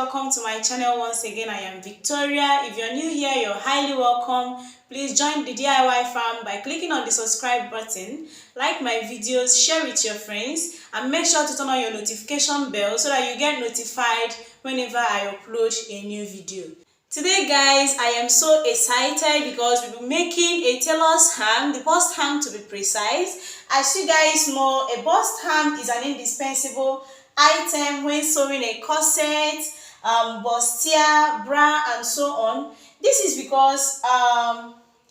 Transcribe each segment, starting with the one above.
welcome to my channel once again. I am Victoria. If you're new here, you're highly welcome. Please join the DIY fam by clicking on the subscribe button, like my videos, share with your friends, and make sure to turn on your notification bell so that you get notified whenever I upload a new video. Today guys, I am so excited because we'll be making a tailor's ham, the bust ham to be precise. As you guys know, a bust ham is an indispensable item when sewing a corset, bustier, bra, and so on. This is because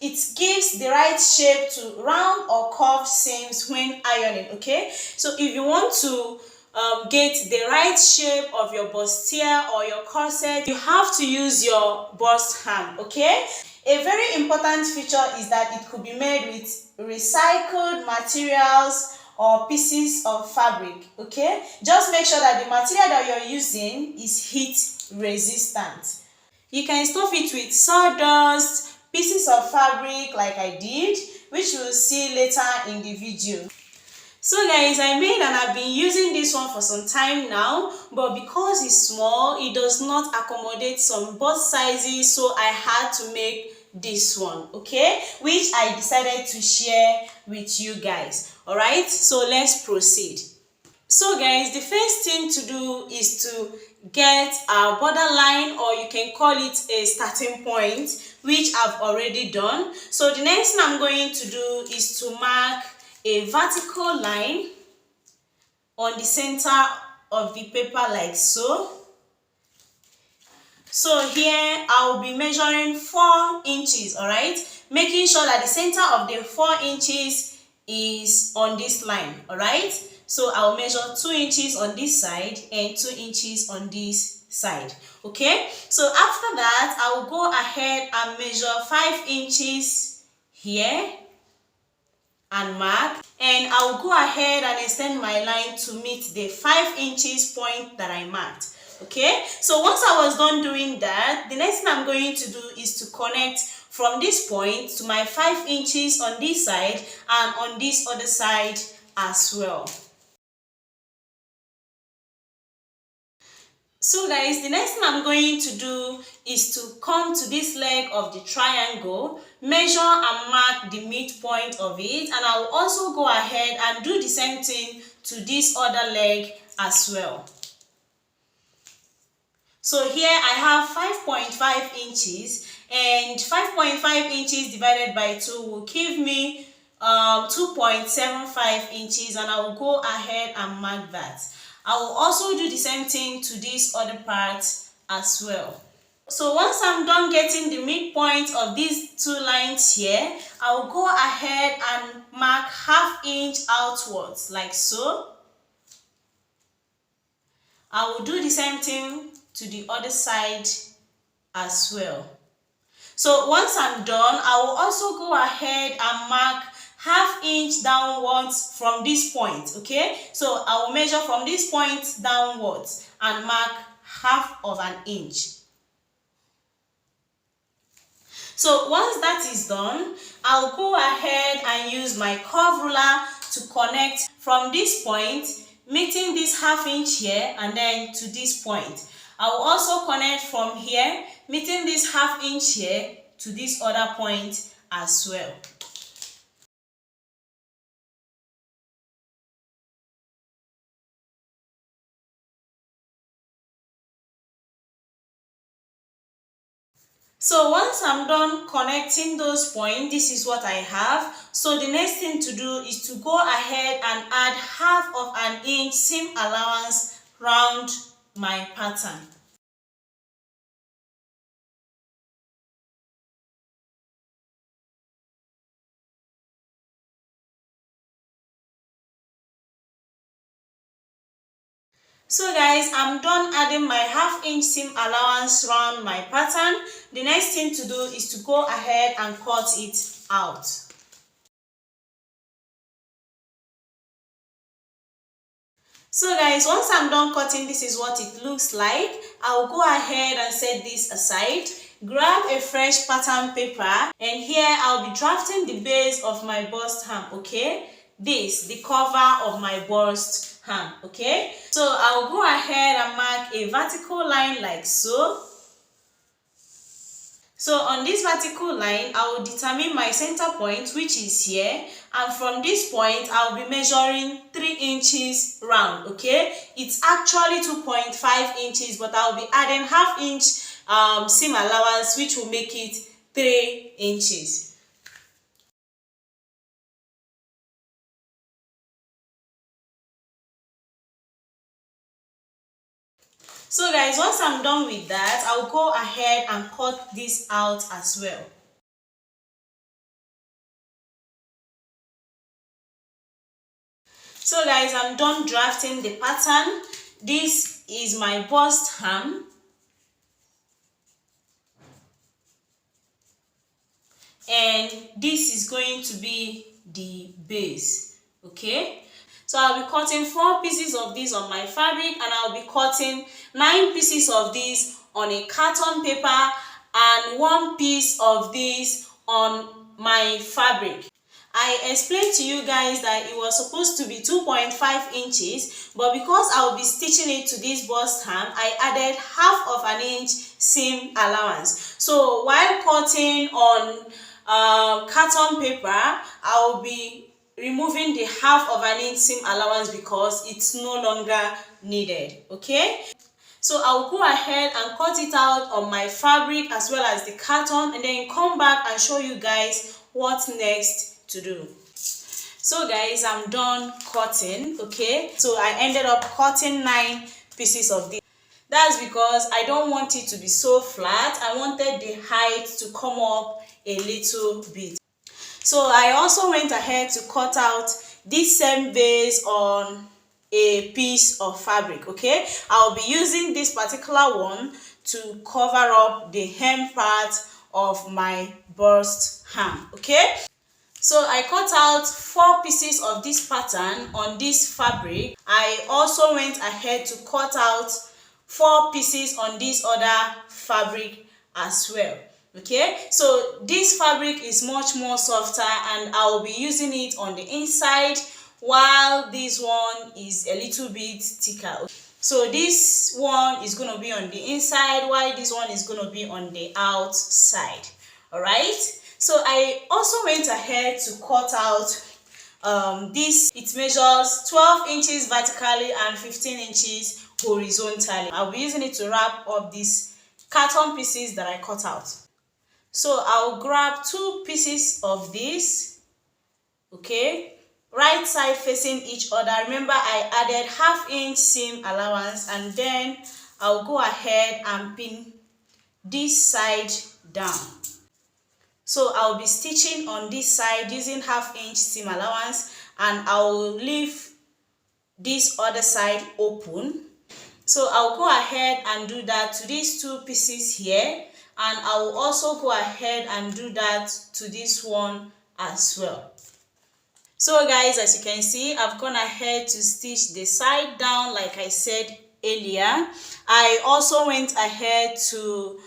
it gives the right shape to round or curved seams when ironing. Okay, so if you want to get the right shape of your bustier or your corset, you have to use your bust ham. Okay, a very important feature is that it could be made with recycled materials or pieces of fabric. Okay, just make sure that the material that you're using is heat resistant. You can stuff it with sawdust, pieces of fabric like I did, which we'll see later in the video. So guys, I made and I've been using this one for some time now, but because it's small, it does not accommodate some bust sizes, so I had to make this one, okay, which I decided to share with you guys. All right, so let's proceed. So guys, the first thing to do is to get our borderline, or you can call it a starting point, which I've already done. So the next thing I'm going to do is to mark a vertical line on the center of the paper like so. So here I'll be measuring 4 inches, all right, making sure that the center of the 4 inches is on this line. All right, so I'll measure 2 inches on this side and 2 inches on this side. Okay, so after that I'll go ahead and measure 5 inches here and mark, and I'll go ahead and extend my line to meet the 5 inches point that I marked. Okay, so once I was done doing that, the next thing I'm going to do is to connect from this point to my 5 inches on this side and on this other side as well. So guys, the next thing I'm going to do is to come to this leg of the triangle, measure and mark the midpoint of it, and I will also go ahead and do the same thing to this other leg as well. So here I have 5.5 inches, and 5.5 inches divided by 2 will give me 2.75 inches, and I will go ahead and mark that. I will also do the same thing to this other part as well. So once I'm done getting the midpoint of these 2 lines here, I will go ahead and mark 1/2 inch outwards like so. I will do the same thing to the other side as well. So once I'm done, I will also go ahead and mark 1/2 inch downwards from this point. Okay, so I will measure from this point downwards and mark 1/2 inch. So once that is done, I'll go ahead and use my curve ruler to connect from this point, meeting this 1/2 inch here, and then to this point. I will also connect from here, meeting this 1/2 inch here to this other point as well. So once I'm done connecting those points, this is what I have. So the next thing to do is to go ahead and add 1/2 inch seam allowance round my pattern. So guys, I'm done adding my 1/2 inch seam allowance around my pattern. The next thing to do is to go ahead and cut it out. So guys, once I'm done cutting, this is what it looks like. I'll go ahead and set this aside, grab a fresh pattern paper, and here I'll be drafting the base of my bust ham. Okay, the cover of my bust hem. Okay, so I'll go ahead and mark a vertical line like so. So on this vertical line, I will determine my center point, which is here, and from this point I'll be measuring 3 inches round. Okay, it's actually 2.5 inches, but I'll be adding ½ inch seam allowance, which will make it 3 inches. So guys, once I'm done with that, I'll go ahead and cut this out as well. So guys, I'm done drafting the pattern. This is my bust hem, and this is going to be the base. Okay, so I'll be cutting 4 pieces of this on my fabric, and I'll be cutting 9 pieces of this on a carton paper and 1 piece of this on my fabric. I explained to you guys that it was supposed to be 2.5 inches, but because I will be stitching it to this bust hem, I added ½ inch seam allowance. So while cutting on carton paper, I will be removing the ½ inch seam allowance because it's no longer needed. Okay, so I'll go ahead and cut it out on my fabric as well as the carton, and then come back and show you guys what's next to do. So guys, I'm done cutting. Okay, so I ended up cutting 9 pieces of this. That's because I don't want it to be so flat. I wanted the height to come up a little bit. So I also went ahead to cut out this same base on a piece of fabric. Okay, I'll be using this particular one to cover up the hem part of my bust hem. Okay, so I cut out 4 pieces of this pattern on this fabric. I also went ahead to cut out 4 pieces on this other fabric as well. Okay, so this fabric is much more softer, and I will be using it on the inside, while this one is a little bit thicker. So this one is going to be on the inside, while this one is going to be on the outside. All right, so I also went ahead to cut out this. It measures 12 inches vertically and 15 inches horizontally. I'll be using it to wrap up these carton pieces that I cut out. So I'll grab 2 pieces of this. Okay, right side facing each other. Remember, I added ½ inch seam allowance, and then I'll go ahead and pin this side down. So I'll be stitching on this side using ½ inch seam allowance, and I'll leave this other side open. So I'll go ahead and do that to these 2 pieces here, and I will also go ahead and do that to this one as well. So guys, as you can see, I've gone ahead to stitch the side down like I said earlier. I also went ahead to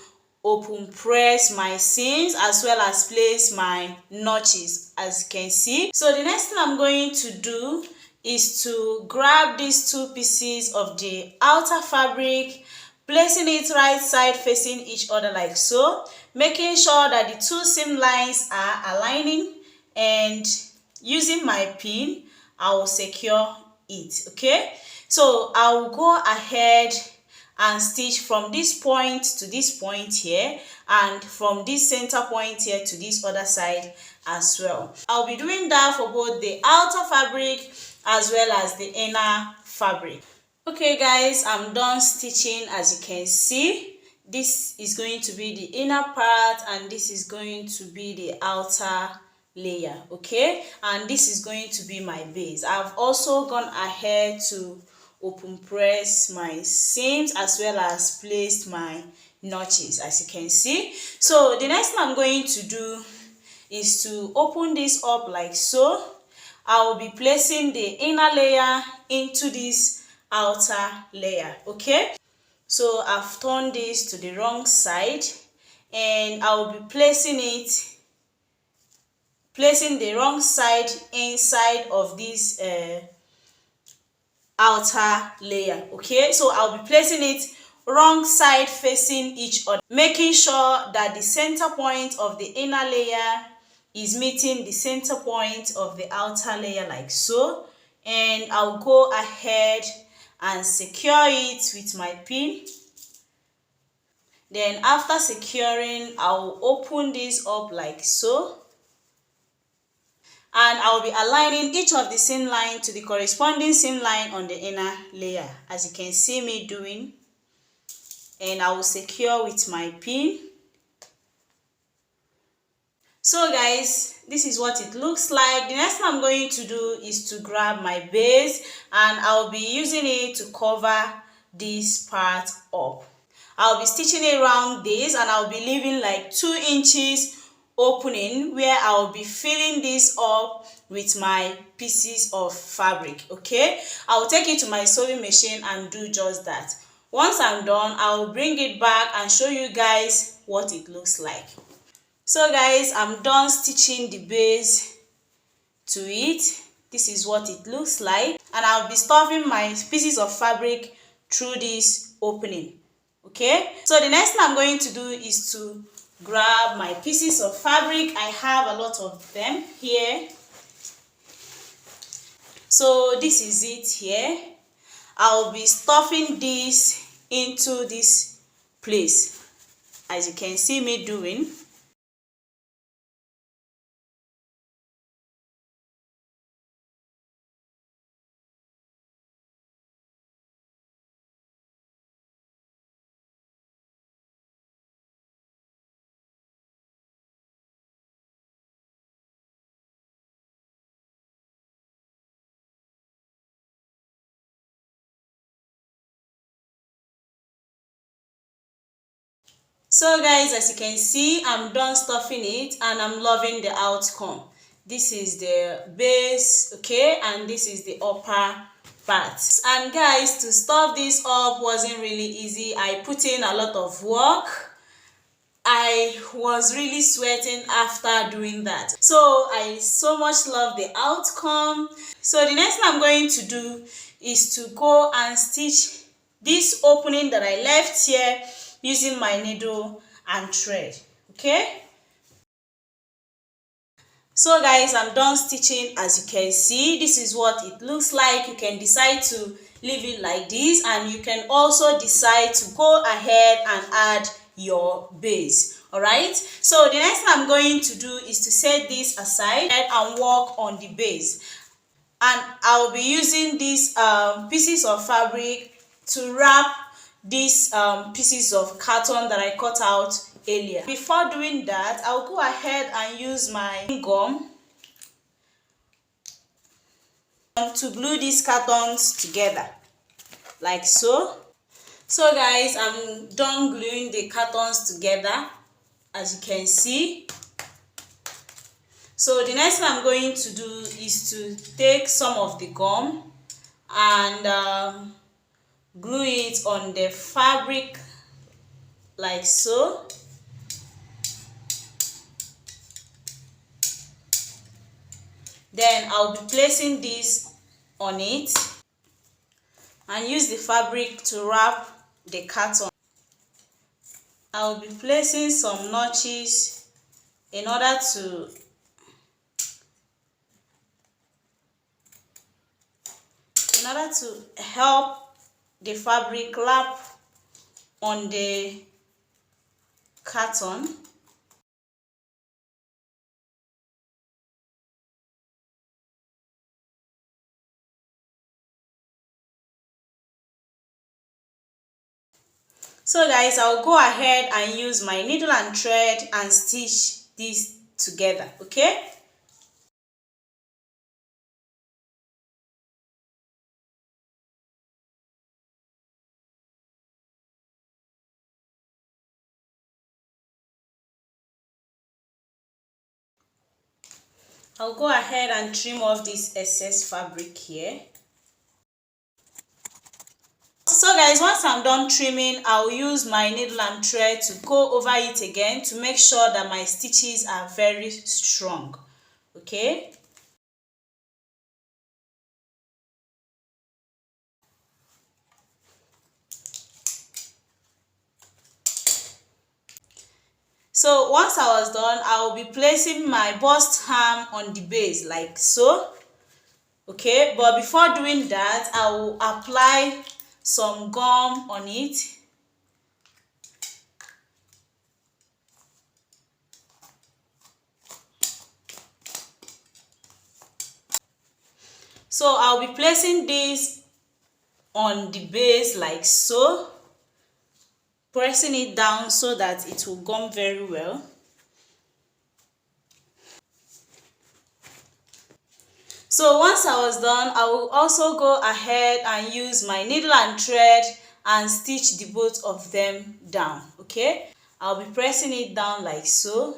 open press my seams as well as place my notches, as you can see. So the next thing I'm going to do is to grab these 2 pieces of the outer fabric, placing it right side facing each other like so, making sure that the 2 seam lines are aligning, and using my pin, I will secure it. Okay, so I will go ahead and stitch from this point to this point here, and from this center point here to this other side as well. I'll be doing that for both the outer fabric as well as the inner fabric. Okay guys, I'm done stitching. As you can see, this is going to be the inner part, and this is going to be the outer layer. Okay, and this is going to be my base. I've also gone ahead to open press my seams as well as placed my notches, as you can see. So the next thing I'm going to do is to open this up like so. I will be placing the inner layer into this outer layer. Okay, so I've turned this to the wrong side, and I will be placing it placing the wrong side inside of this outer layer. Okay, so I'll be placing it wrong side facing each other, making sure that the center point of the inner layer is meeting the center point of the outer layer, like so. And I'll go ahead and secure it with my pin. Then after securing, I'll open this up like so, and I'll be aligning each of the seam line to the corresponding seam line on the inner layer, as you can see me doing. And I will secure with my pin. So guys, this is what it looks like. The next thing I'm going to do is to grab my base, and I'll be using it to cover this part up. I'll be stitching around this, and I'll be leaving like 2 inches opening where I'll be filling this up with my pieces of fabric. Okay, I'll take it to my sewing machine and do just that. Once I'm done, I'll bring it back and show you guys what it looks like. So guys, I'm done stitching the base to it. This is what it looks like, and I'll be stuffing my pieces of fabric through this opening. Okay, so the next thing I'm going to do is to grab my pieces of fabric. I have a lot of them here. So this is it here. I'll be stuffing this into this place, as you can see me doing. So guys, as you can see, I'm done stuffing it and I'm loving the outcome. This is the base, okay, and this is the upper part. And guys, to stuff this up wasn't really easy. I put in a lot of work. I was really sweating after doing that. So I so much love the outcome. So the next thing I'm going to do is to go and stitch this opening that I left here using my needle and thread. Okay, so guys, I'm done stitching. As you can see, this is what it looks like. You can decide to leave it like this, and you can also decide to go ahead and add your base. All right, so the next thing I'm going to do is to set this aside and work on the base. And I'll be using these pieces of fabric to wrap these pieces of carton that I cut out earlier. Before doing that, I'll go ahead and use my gum to glue these cartons together, like so. So guys, I'm done gluing the cartons together, as you can see. So the next thing I'm going to do is to take some of the gum and glue it on the fabric, like so. Then I'll be placing this on it and use the fabric to wrap the carton. I'll be placing some notches in order to help the fabric wrap on the carton. So guys, I'll go ahead and use my needle and thread and stitch this together. Okay, I'll go ahead and trim off this excess fabric here. So guys, once I'm done trimming, I'll use my needle and thread to go over it again to make sure that my stitches are very strong. okay? So once I was done, I will be placing my bust hem on the base like so, okay? But before doing that, I will apply some gum on it. So I'll be placing this on the base like so, pressing it down so that it will gum very well. So once I was done, I will also go ahead and use my needle and thread and stitch the both of them down, okay? I'll be pressing it down like so.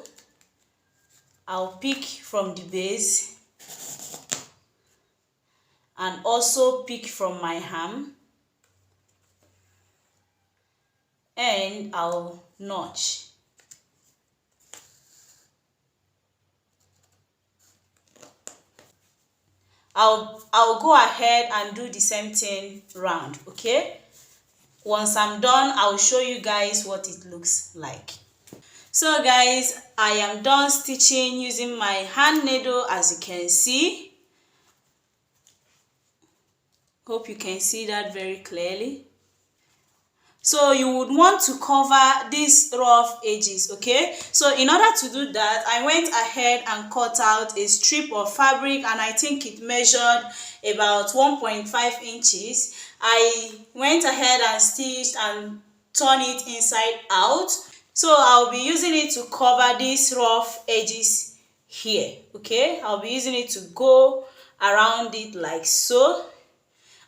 I'll pick from the base and also pick from my hem, and I'll notch. I'll go ahead and do the same thing round, okay? Once I'm done, I'll show you guys what it looks like. So guys, I am done stitching using my hand needle, as you can see. Hope you can see that very clearly. So you would want to cover these rough edges, okay? So in order to do that, I went ahead and cut out a strip of fabric, and I think it measured about 1.5 inches. I went ahead and stitched and turned it inside out. So I'll be using it to cover these rough edges here, okay? I'll be using it to go around it like so.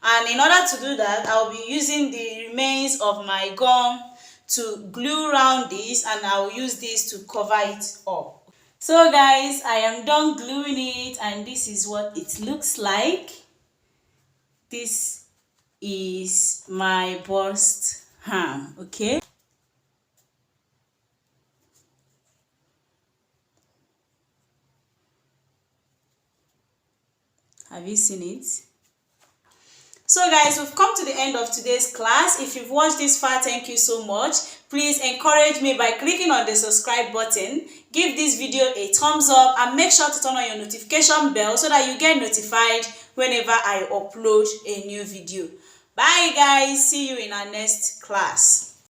And in order to do that, I'll be using the remains of my gum to glue around this, and I'll use this to cover it up. So guys, I am done gluing it, and this is what it looks like. This is my bust hem, okay? Have you seen it? So guys, we've come to the end of today's class. If you've watched this far, thank you so much. Please encourage me by clicking on the subscribe button. Give this video a thumbs up and make sure to turn on your notification bell so that you get notified whenever I upload a new video. Bye guys, see you in our next class.